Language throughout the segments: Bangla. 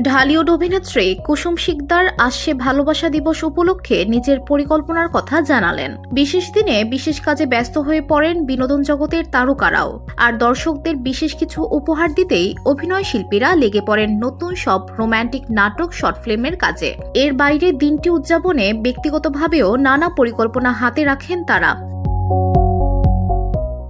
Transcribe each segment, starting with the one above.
ঢালিউড অভিনেত্রী কুসুম শিকদার আসছে ভালোবাসা দিবস উপলক্ষে নিজের পরিকল্পনার কথা জানালেন। বিশেষ দিনে বিশেষ কাজে ব্যস্ত হয়ে পড়েন বিনোদন জগতের তারকারাও। আর দর্শকদের বিশেষ কিছু উপহার দিতেই অভিনয় শিল্পীরা লেগে পড়েন নতুন সব রোমান্টিক নাটক, শর্ট ফিল্মের কাজে। এর বাইরে দিনটি উদযাপনে ব্যক্তিগতভাবেও নানা পরিকল্পনা হাতে রাখেন তারা।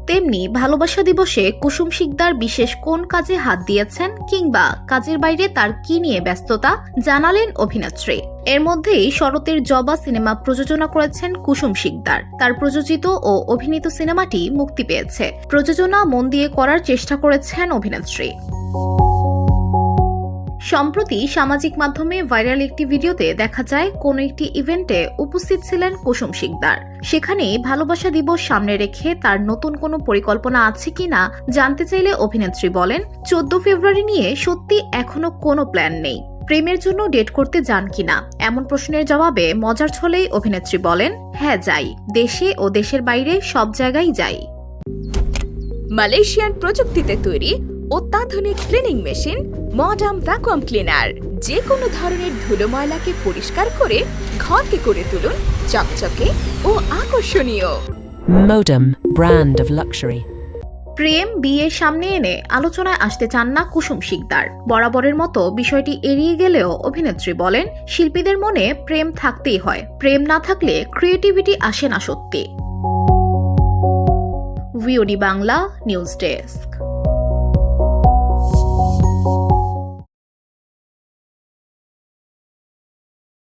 তেমনি ভালোবাসা দিবসে কুসুম শিকদার বিশেষ কোন কাজে হাত দিয়েছেন কিংবা কাজের বাইরে তার কি নিয়ে ব্যস্ততা জানালেন অভিনেত্রী। এর মধ্যেই শরতের জবা সিনেমা প্রযোজনা করেছেন কুসুম শিকদার। তার প্রযোজিত ও অভিনীত সিনেমাটি মুক্তি পেয়েছে। প্রযোজনা মন দিয়ে করার চেষ্টা করেছেন অভিনেত্রী। সম্প্রতি সামাজিক মাধ্যমে ভাইরাল একটি ভিডিওতে দেখা যায় কোন একটি ইভেন্টে উপস্থিত ছিলেন কুসুম শিকদার। সেখানে ভালোবাসা দিবস সামনে রেখে তার নতুন কোনো পরিকল্পনা আছে কিনা জানতে চাইলে অভিনেত্রী বলেন, 14 ফেব্রুয়ারি নিয়ে সত্যি এখনো কোনো প্ল্যান নেই। প্রেমের জন্য ডেট করতে যান কিনা এমন প্রশ্নের জবাবে মজার ছলেই অভিনেত্রী বলেন, হ্যাঁ যাই, দেশে ও দেশের বাইরে সব জায়গায় যাই। মালয়েশিয়ান প্রযুক্তিতে তৈরি অত্যাধুনিক cleaning machine modern vacuum cleaner যে কোনো ধরনের ধুলো ময়লাকে পরিষ্কার করে ঘরকে করে তুলুন চকচকে ও আকর্ষণীয়। Modem, brand of luxury. প্রেম বিয়ের সামনে এনে আলোচনায় আসতে চান না কুসুম শিকদার। বরাবরের মতো বিষয়টি এড়িয়ে গেলেও অভিনেত্রী বলেন, শিল্পীদের মনে প্রেম থাকতেই হয়, প্রেম না থাকলে ক্রিয়েটিভিটি আসে না সত্যি। VOD Bangla news desk.